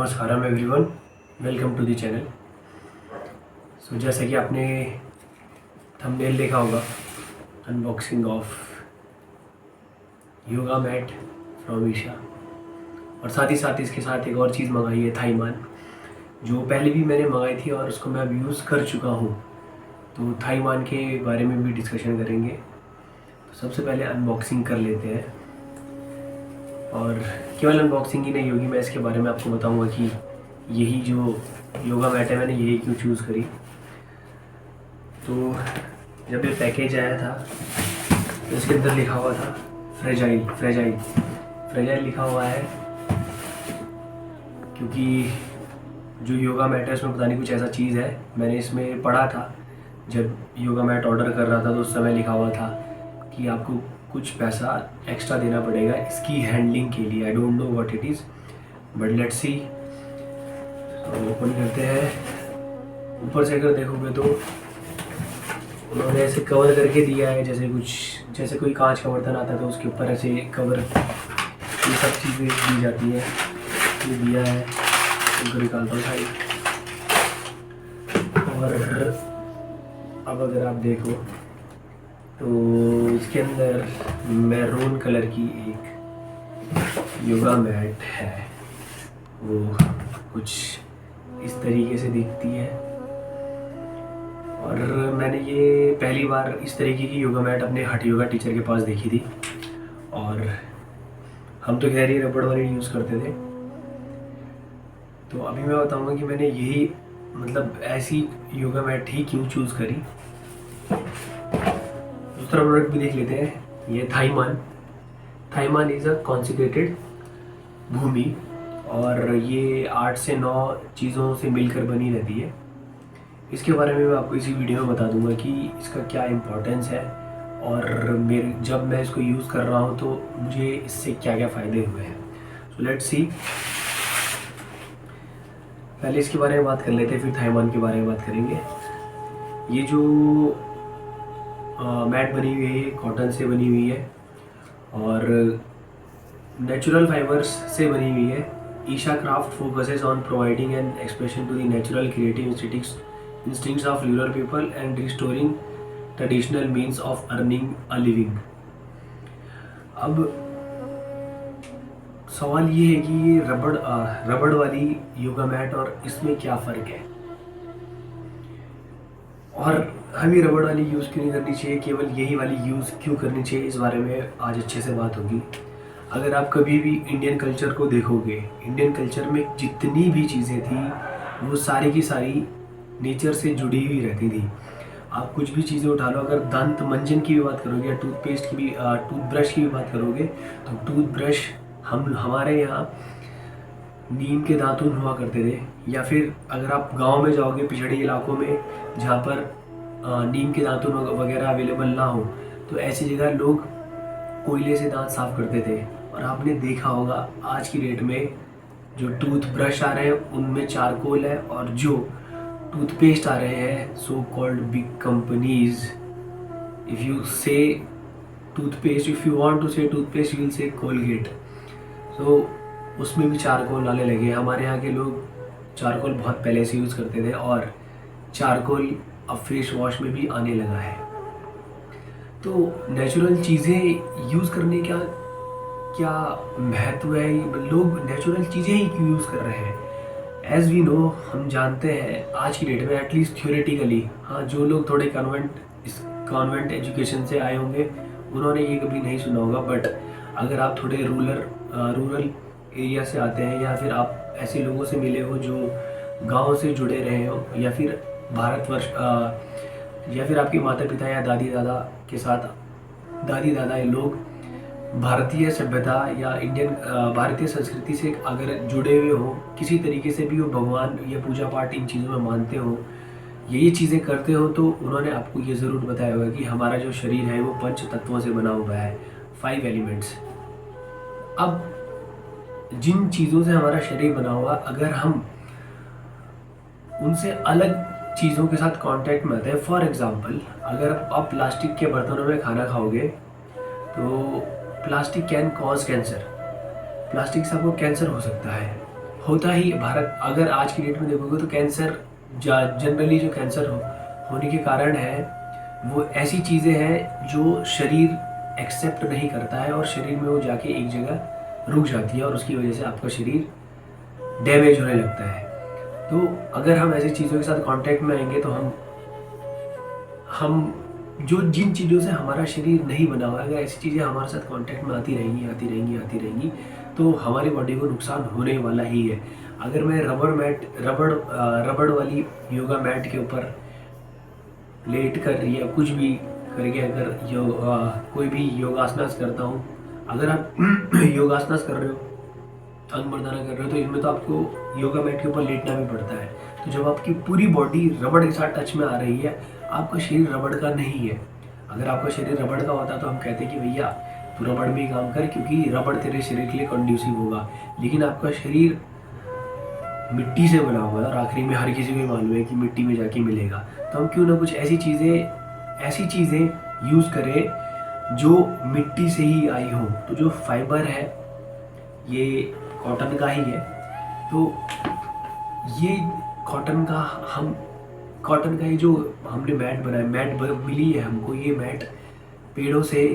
नमस्कारम everyone, welcome to the channel. So जैसे कि आपने थंबनेल देखा होगा, unboxing of yoga mat from Isha, और साथ ही इसके साथ एक और चीज़ मंगाई है, थाईमान, जो पहले भी मैंने मंगाई थी और उसको मैं अब यूज़ कर चुका हूँ। तो थाईमान के बारे में भी डिस्कशन करेंगे। तो सबसे पहले अनबॉक्सिंग कर लेते हैं, और केवल अनबॉक्सिंग ही नहीं होगी, मैं इसके बारे में आपको बताऊंगा कि यही जो योगा मैट है मैंने यही क्यों चूज़ करी। तो जब ये पैकेज आया था तो इसके अंदर लिखा हुआ था फ्रेजाइल लिखा हुआ है, क्योंकि जो योगा मैट है उसमें पता नहीं कुछ ऐसा चीज़ है। मैंने इसमें पढ़ा था जब योगा मैट ऑर्डर कर रहा था, तो उस समय लिखा हुआ था कि आपको कुछ पैसा एक्स्ट्रा देना पड़ेगा इसकी हैंडलिंग के लिए। I don't know what it is, but let's see. Open करते हैं। ऊपर से अगर देखोगे तो उन्होंने ऐसे कवर करके दिया है, जैसे कोई कांच का बर्तन आता है तो उसके ऊपर ऐसे कवर, ये सब चीज़ें दी जाती है। ये दिया है, उनको निकालता हूँ साइड। और अब अगर आप देखो तो इसके अंदर मैरून कलर की एक योगा मैट है, वो कुछ इस तरीके से दिखती है। और मैंने ये पहली बार इस तरीके की योगा मैट अपने हठ योगा टीचर के पास देखी थी, और हम तो खैर ये रबड़ वाली यूज़ करते थे। तो अभी मैं बताऊंगा कि मैंने यही ऐसी योगा मैट ही क्यों चूज़ करी। दूसरा प्रोडक्ट भी देख लेते हैं। ये थाईमान इज़ अ कॉन्सेंट्रेटेड भूमि, और ये 8 से 9 चीज़ों से मिलकर बनी रहती है। इसके बारे में मैं आपको इसी वीडियो में बता दूंगा कि इसका क्या इम्पोर्टेंस है, और जब मैं इसको यूज़ कर रहा हूँ तो मुझे इससे क्या क्या फ़ायदे हुए हैं। So let's see. पहले इसके बारे में बात कर लेते हैं, फिर थाईमान के बारे में बात करेंगे। ये जो मैट बनी हुई है कॉटन से बनी हुई है और नेचुरल फाइबर्स से बनी हुई है। Isha craft focuses on providing an expression to the natural creative instincts of rural people and restoring traditional means of earning a living। अब सवाल ये है कि ये रबड़ वाली योगा मैट और इसमें क्या फ़र्क है, और हमें रबड़ वाली यूज़ क्यों नहीं करनी चाहिए, केवल यही वाली यूज़ क्यों करनी चाहिए, इस बारे में आज अच्छे से बात होगी। अगर आप कभी भी इंडियन कल्चर को देखोगे, इंडियन कल्चर में जितनी भी चीज़ें थी वो सारी की सारी नेचर से जुड़ी हुई रहती थी। आप कुछ भी चीज़ें उठा लो, अगर दंत मंजन की भी बात करोगे या टूथपेस्ट की भी टूथब्रश की भी बात करोगे, तो टूथब्रश हमारे यहाँ नीम के दातुन हुआ करते थे। या फिर अगर आप गांव में जाओगे, पिछड़े इलाकों में जहाँ पर नीम के दातुन वगैरह अवेलेबल ना हो, तो ऐसी जगह लोग कोयले से दांत साफ करते थे। और आपने देखा होगा आज की डेट में जो टूथब्रश आ रहे हैं उनमें चारकोल है, और जो टूथपेस्ट आ रहे हैं so called big companies, if you say toothpaste, if you want to say toothpaste you will say Colgate, so उसमें भी चारकोल आने लगे। हमारे यहाँ के लोग चारकोल बहुत पहले से यूज़ करते थे, और चारकोल अब फेस वॉश में भी आने लगा है। तो नेचुरल चीज़ें यूज़ करने का क्या महत्व है, लोग नेचुरल चीज़ें ही क्यों यूज़ कर रहे हैं। एज़ वी नो, हम जानते हैं आज की डेट में एटलीस्ट थ्योरेटिकली, हाँ, जो लोग थोड़े कॉन्वेंट एजुकेशन से आए होंगे उन्होंने ये कभी नहीं सुना होगा, बट अगर आप थोड़े रूरल एरिया से आते हैं, या फिर आप ऐसे लोगों से मिले हो जो गांव से जुड़े रहे हो, या फिर भारतवर्ष या फिर आपके माता पिता या दादी दादा ये लोग भारतीय सभ्यता या भारतीय संस्कृति से अगर जुड़े हुए हो किसी तरीके से भी, वो भगवान या पूजा पाठ इन चीज़ों में मानते हो, ये चीज़ें करते हो, तो उन्होंने आपको ये ज़रूर बताया होगा कि हमारा जो शरीर है वो 5 तत्वों से बना हुआ है, 5 एलिमेंट्स। अब जिन चीज़ों से हमारा शरीर बना हुआ, अगर हम उनसे अलग चीज़ों के साथ कांटेक्ट में आते हैं, फॉर एग्जांपल अगर आप प्लास्टिक के बर्तनों में खाना खाओगे तो plastic can cause cancer, plastic से आपको कैंसर हो सकता है। होता ही भारत, अगर आज की डेट में देखोगे तो कैंसर जनरली जो कैंसर होने के कारण है वो ऐसी चीज़ें हैं जो शरीर एक्सेप्ट नहीं करता है और शरीर में वो जाके एक जगह रुक जाती है और उसकी वजह से आपका शरीर डैमेज होने लगता है। तो अगर हम ऐसी चीज़ों के साथ कांटेक्ट में आएंगे तो हम जो जिन चीज़ों से हमारा शरीर नहीं बना हुआ है, अगर ऐसी चीज़ें हमारे साथ कांटेक्ट में आती रहेंगी तो हमारी बॉडी को नुकसान होने वाला ही है। अगर मैं रबड़ वाली योगा मैट के ऊपर लेट कर या कुछ भी करके अगर कोई भी योगासनास करता हूँ, अगर आप योगासनास कर रहे हो, अंग मर्दाना कर रहे हो, तो इनमें तो आपको योगा मैट के ऊपर लेटना भी पड़ता है। तो जब आपकी पूरी बॉडी रबड़ के साथ टच में आ रही है, आपका शरीर रबड़ का नहीं है। अगर आपका शरीर रबड़ का होता तो हम कहते कि भैया तू रबड़ में ही काम कर, क्योंकि रबड़ तेरे शरीर के लिए कंड्यूसिव होगा। लेकिन आपका शरीर मिट्टी से बना हुआ है और आखिरी में हर किसी को मालूम है कि मिट्टी में जाके मिलेगा। तो हम क्यों ना कुछ ऐसी चीज़ें यूज़ करें जो मिट्टी से ही आई हो। तो जो फाइबर है ये कॉटन का ही है, तो ये कॉटन का ही जो हमने मैट बनाया, मैट मिली है हमको, ये मैट पेड़ों से,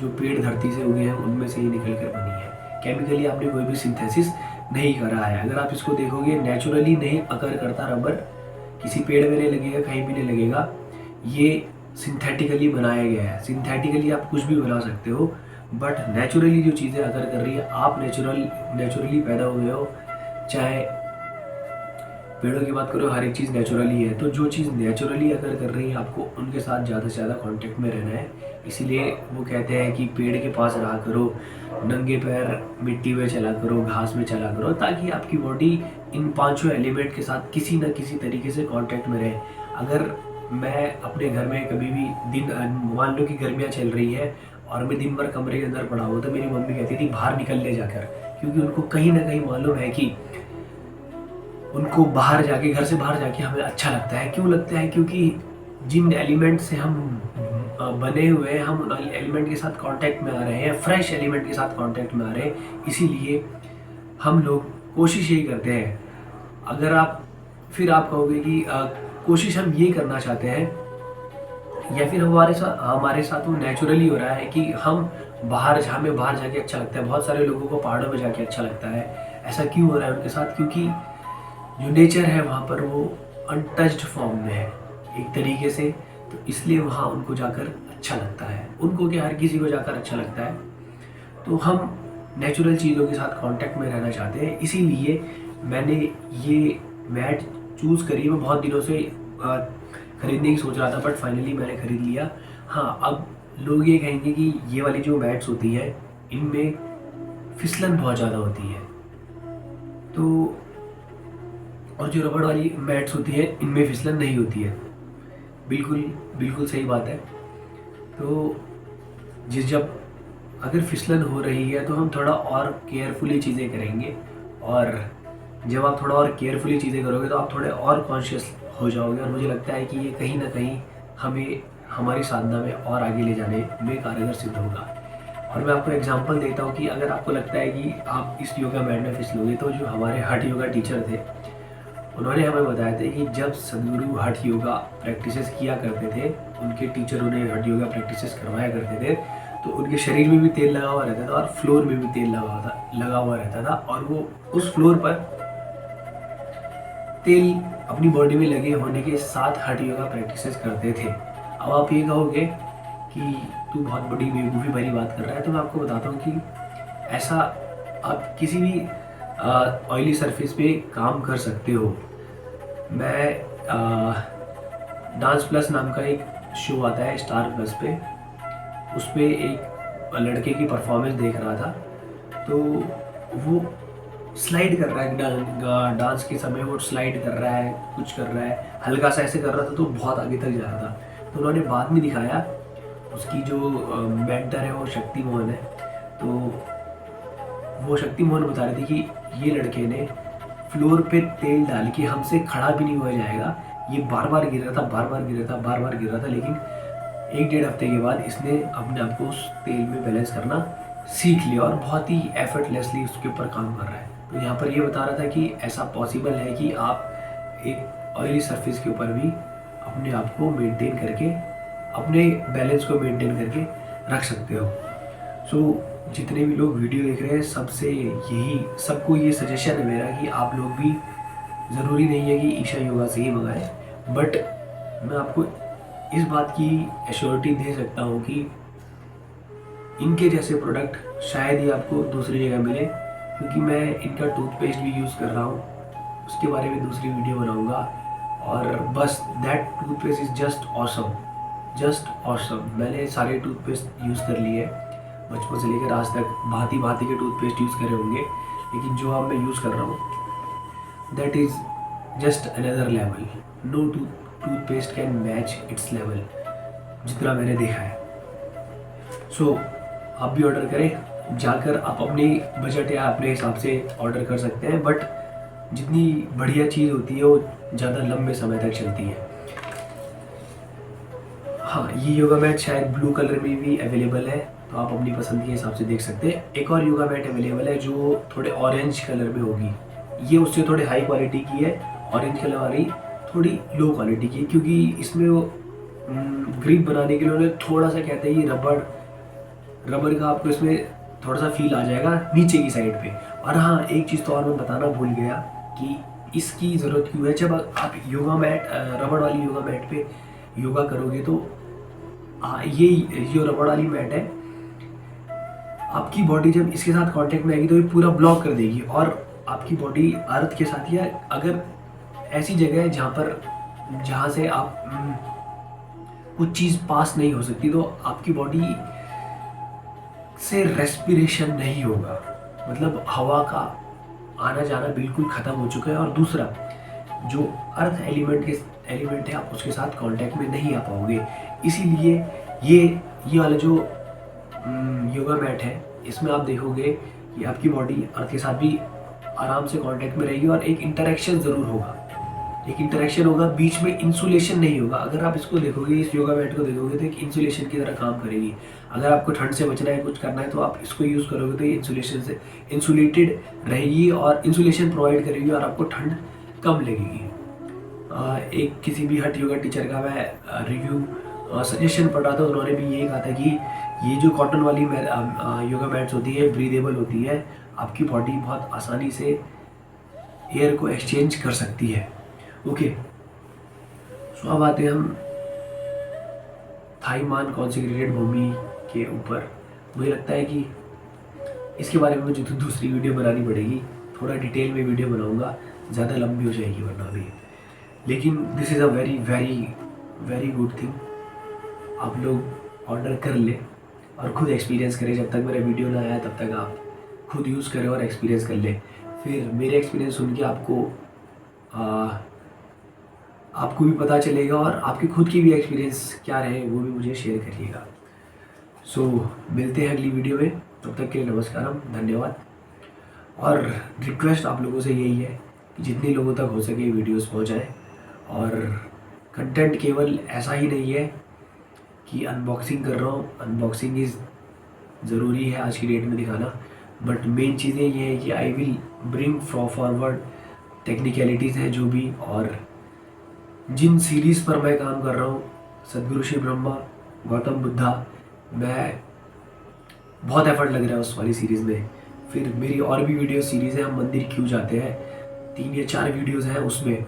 जो पेड़ धरती से उगे हैं उनमें से ही निकल कर बनी है। केमिकली आपने कोई भी सिंथेसिस नहीं करा है। अगर आप इसको देखोगे नेचुरली नहीं अगर करता रबर, किसी पेड़ में नहीं लगेगा, कहीं भी नहीं लगेगा, ये सिंथेटिकली बनाया गया है। सिंथेटिकली आप कुछ भी बना सकते हो, बट नेचुरली जो चीज़ें अगर कर रही है, आप नेचुरली पैदा हुए हो, चाहे पेड़ों की बात करो, हर एक चीज़ नेचुरली है। तो जो चीज़ नेचुरली अगर कर रही है, आपको उनके साथ ज़्यादा से ज़्यादा कांटेक्ट में रहना है। इसीलिए वो कहते हैं कि पेड़ के पास रहा करो, नंगे पैर मिट्टी में चला करो, घास में चला करो, ताकि आपकी बॉडी इन पांचों एलिमेंट के साथ किसी न किसी तरीके से कांटेक्ट में रहे। अगर मैं अपने घर में कभी भी मान लो कि गर्मियाँ चल रही है और मैं दिन भर कमरे के अंदर पड़ा हुआ, तो मेरी मम्मी कहती थी बाहर निकल ले जाकर, क्योंकि उनको कहीं ना कहीं मालूम है कि उनको बाहर जाके, घर से बाहर जाके हमें अच्छा लगता है। क्यों लगता है? क्योंकि जिन एलिमेंट से हम बने हुए हैं, हम उन एलिमेंट के साथ कांटेक्ट में आ रहे हैं, फ्रेश एलिमेंट के साथ कांटेक्ट में आ रहे हैं। इसीलिए हम लोग कोशिश यही करते हैं। अगर आप कहोगे कि कोशिश हम ये करना चाहते हैं, या फिर हमारे साथ वो नेचुरली हो रहा है कि हमें बाहर जाके अच्छा लगता है। बहुत सारे लोगों को पहाड़ों में जाके अच्छा लगता है। ऐसा क्यों हो रहा है उनके साथ? क्योंकि जो नेचर है वहाँ पर वो अनटच्ड फॉर्म में है एक तरीके से, तो इसलिए वहाँ उनको जाकर अच्छा लगता है। उनको क्या, हर किसी को जाकर अच्छा लगता है। तो हम नेचुरल चीज़ों के साथ कांटेक्ट में रहना चाहते हैं, इसीलिए मैंने ये मैट चूज़ करी। मैं बहुत दिनों से खरीदने की सोच रहा था, बट फाइनली मैंने खरीद लिया। हाँ, अब लोग ये कहेंगे कि ये वाली जो मैट्स होती है इनमें फिसलन बहुत ज़्यादा होती है, तो और जो रबड़ वाली मैट्स होती है इनमें फिसलन नहीं होती है। बिल्कुल सही बात है। तो जब अगर फिसलन हो रही है तो हम थोड़ा और केयरफुली चीज़ें करेंगे, और जब आप थोड़ा और केयरफुली चीज़ें करोगे तो आप थोड़े और कॉन्शियस हो जाओगे। और मुझे लगता है कि ये कहीं ना कहीं हमें हमारी साधना में और आगे ले जाने में कारगर सिद्ध होगा। और मैं आपको एग्जांपल देता हूँ कि अगर आपको लगता है कि आप इस योगा मैट में फिसलोगे, तो जो हमारे हठ योगा टीचर थे उन्होंने हमें बताया था कि जब सदगुरु हठ योगा प्रैक्टिसेस किया करते थे, उनके टीचर उन्हें हठ योगा प्रैक्टिसेस करवाया करते थे, तो उनके शरीर में भी तेल लगा हुआ रहता था और फ्लोर में भी तेल लगा हुआ रहता था, और वो उस फ्लोर पर तेल अपनी बॉडी में लगे होने के साथ हठ योगा प्रैक्टिसेस करते थे। अब आप ये कहोगे कि तू बहुत बड़ी बेवकूफ़ी भरी बात कर रहा है, तो मैं आपको बताता हूँ कि ऐसा आप किसी भी ऑयली सरफेस पे काम कर सकते हो। मैं डांस प्लस नाम का एक शो आता है स्टार प्लस पे, उस पर एक लड़के की परफॉर्मेंस देख रहा था। तो वो स्लाइड कर रहा है डांस के समय, वो स्लाइड कर रहा है, कुछ कर रहा है, हल्का सा ऐसे कर रहा था, तो बहुत आगे तक जा रहा था। तो उन्होंने बाद में दिखाया, उसकी जो मेंटर है वो शक्ति मोहन है, तो वो शक्ति मोहन बता रही थी कि ये लड़के ने फ्लोर पे तेल डाल के हमसे खड़ा भी नहीं हुआ जाएगा, ये बार बार गिर रहा था, लेकिन 1-1.5 हफ्ते के बाद इसने अपने आप को उस तेल में बैलेंस करना सीख लिया और बहुत ही एफर्टलेसली उसके ऊपर काम कर रहा है। तो यहाँ पर ये बता रहा था कि ऐसा पॉसिबल है कि आप एक ऑयली सरफेस के ऊपर भी अपने आप को मेंटेन करके, अपने बैलेंस को मेंटेन करके रख सकते हो। सो जितने भी लोग वीडियो देख रहे हैं सबको ये सजेशन है मेरा कि आप लोग भी, ज़रूरी नहीं है कि ईशा योगा से ही मंगाएं, बट मैं आपको इस बात की एश्योरिटी दे सकता हूँ कि इनके जैसे प्रोडक्ट शायद ही आपको दूसरी जगह मिले, क्योंकि मैं इनका टूथपेस्ट भी यूज़ कर रहा हूँ, उसके बारे में दूसरी वीडियो बनाऊँगा। और बस that toothpaste is just awesome. मैंने सारे टूथपेस्ट यूज़ कर लिए बचपन से लेकर आज तक, भांति भांति के टूथपेस्ट यूज़ करे होंगे, लेकिन जो अब मैं यूज़ कर रहा हूँ that is just another level. No toothpaste can match its level, जितना मैंने देखा है। सो आप भी ऑर्डर करें, जाकर आप अपनी बजट या अपने हिसाब से ऑर्डर कर सकते हैं, बट जितनी बढ़िया चीज़ होती है वो ज़्यादा लंबे समय तक चलती है। हाँ, ये योगा मैट शायद ब्लू कलर में भी अवेलेबल है, तो आप अपनी पसंद के हिसाब से देख सकते हैं। एक और योगा मैट अवेलेबल है जो थोड़े ऑरेंज कलर में होगी, ये उससे थोड़े हाई क्वालिटी की है, ऑरेंज कलर वाली थोड़ी लो क्वालिटी की है, क्योंकि इसमें वो ग्रिप बनाने के लिए उन्होंने थोड़ा सा कहते हैं कि रबर का आपको इसमें थोड़ा सा फील आ जाएगा नीचे की साइड पे। और हाँ, एक चीज़ तो और मैं बताना भूल गया कि इसकी ज़रूरत क्यों है। जब आप योगा मैट, रबड़ वाली योगा मैट पे योगा करोगे तो ये जो रबड़ वाली मैट है, आपकी बॉडी जब इसके साथ कांटेक्ट में आएगी तो ये पूरा ब्लॉक कर देगी, और आपकी बॉडी अर्थ के साथ, या अगर ऐसी जगह है जहाँ से आप कुछ चीज़ पास नहीं हो सकती, तो आपकी बॉडी से रेस्पिरेशन नहीं होगा, मतलब हवा का आना जाना बिल्कुल ख़त्म हो चुका है। और दूसरा, जो अर्थ एलिमेंट है, आप उसके साथ कांटेक्ट में नहीं आ पाओगे। इसीलिए ये वाला जो योगा मैट है, इसमें आप देखोगे कि आपकी बॉडी अर्थ के साथ भी आराम से कांटेक्ट में रहेगी, और एक इंटरेक्शन ज़रूर होगा, बीच में इंसुलेशन नहीं होगा। अगर आप इसको देखोगे, इस योगा मैट को देखोगे, तो एक इंसुलेशन की तरह काम करेगी। अगर आपको ठंड से बचना है, कुछ करना है, तो आप इसको यूज़ करोगे तो ये इंसुलेशन से इंसुलेटेड रहेगी और इंसुलेशन प्रोवाइड करेगी, और आपको ठंड कम लगेगी। एक किसी भी हट योगा टीचर का मैं रिव्यू सजेशन पढ़ रहा था, उन्होंने भी ये कहा था कि ये जो कॉटन वाली योगा मैट्स होती है, ब्रीदेबल होती है, आपकी बॉडी बहुत आसानी से एयर को एक्सचेंज कर सकती है। ओके, सो अब आते हैं हम थाईमान कॉन्सेक्रेटेड भूमि के ऊपर। मुझे लगता है कि इसके बारे में मुझे दूसरी वीडियो बनानी पड़ेगी, थोड़ा डिटेल में वीडियो बनाऊंगा, ज़्यादा लंबी हो जाएगी वरना भी। लेकिन this is a very very very good thing. आप लोग ऑर्डर कर ले और खुद एक्सपीरियंस करें। जब तक मेरा वीडियो ना आया तब तक आप खुद यूज़ करें और एक्सपीरियंस कर ले। फिर मेरे एक्सपीरियंस सुन के आपको भी पता चलेगा, और आपके खुद की भी एक्सपीरियंस क्या रहे वो भी मुझे शेयर करिएगा। सो मिलते हैं अगली वीडियो में, तब तक के लिए नमस्कारम, धन्यवाद। और रिक्वेस्ट आप लोगों से यही है कि जितने लोगों तक हो सके वीडियोस पहुंचाएं। और कंटेंट केवल ऐसा ही नहीं है कि अनबॉक्सिंग कर रहा हूँ, अनबॉक्सिंग इज़ ज़रूरी है आज की डेट में दिखाना, बट मेन चीज़ें ये है कि I will bring forward technicalities हैं जो भी, और जिन सीरीज़ पर मैं काम कर रहा हूँ, सदगुरु श्री ब्रह्मा, गौतम बुद्धा, मैं बहुत एफर्ट लग रहा है उस वाली सीरीज़ में। फिर मेरी और भी वीडियो सीरीज़ है, हम मंदिर क्यों जाते हैं, 3 या 4 वीडियोज़ हैं उसमें,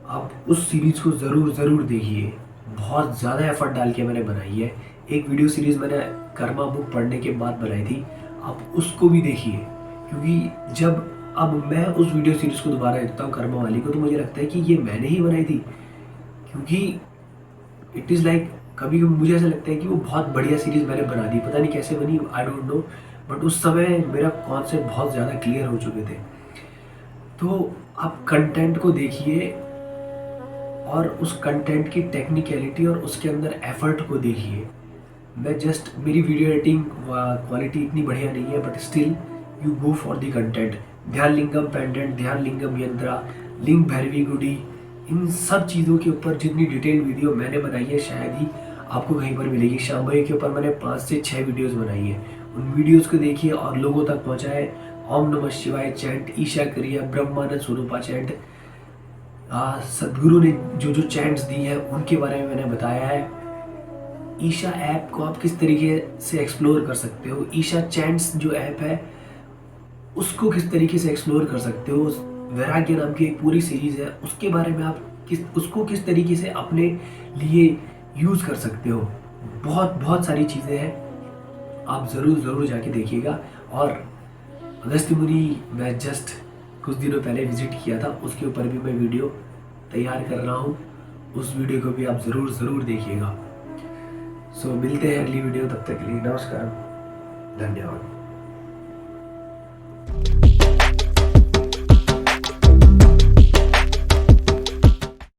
आप उस सीरीज़ को ज़रूर देखिए। बहुत ज़्यादा एफर्ट डाल के मैंने बनाई है। एक वीडियो सीरीज़ मैंने कर्मा बुक पढ़ने के बाद बनाई थी, आप उसको भी देखिए, क्योंकि जब अब मैं उस वीडियो सीरीज़ को दोबारा देखता हूँ कर्मा वाली को, तो मुझे लगता है कि ये मैंने ही बनाई थी, क्योंकि इट इज़ लाइक कभी मुझे ऐसा लगता है कि वो बहुत बढ़िया सीरीज़ मैंने बना दी, पता नहीं कैसे बनी, आई डोंट नो, बट उस समय मेरा कॉन्सेप्ट बहुत ज़्यादा क्लियर हो चुके थे। तो आप कंटेंट को देखिए और उस कंटेंट की टेक्निकलिटी और उसके अंदर एफर्ट को देखिए। मैं जस्ट, मेरी वीडियो एडिटिंग क्वालिटी इतनी बढ़िया नहीं है, but still you go for the content. ध्यान लिंगम पेंडेंट, ध्यान लिंगम यंत्रा, लिंग भैरवी गुडी, इन सब चीज़ों के ऊपर जितनी डिटेल वीडियो मैंने बनाई है शायद ही आपको कहीं पर मिलेगी। शांभवी के ऊपर मैंने 5 से 6 वीडियोस बनाई है, उन वीडियोस को देखिए और लोगों तक पहुंचाए। ओम नमः शिवाय चैंट, ईशा क्रिया, ब्रह्मानंद स्वरूपा चैंट, सदगुरु ने जो जो चैंट्स दी है उनके बारे में मैंने बताया है। ईशा ऐप को आप किस तरीके से एक्सप्लोर कर सकते हो, ईशा चैंट्स जो ऐप है उसको किस तरीके से एक्सप्लोर कर सकते हो, वैराग्य नाम की एक पूरी सीरीज है उसके बारे में आप उसको किस तरीके से अपने लिए यूज़ कर सकते हो। बहुत बहुत सारी चीज़ें हैं, आप ज़रूर जाके देखिएगा। और अगस्त्य मुनि मैं जस्ट कुछ दिनों पहले विजिट किया था, उसके ऊपर भी मैं वीडियो तैयार कर रहा हूँ, उस वीडियो को भी आप ज़रूर देखिएगा। सो मिलते हैं अगली वीडियो, तब तक के लिए नमस्कार, धन्यवाद।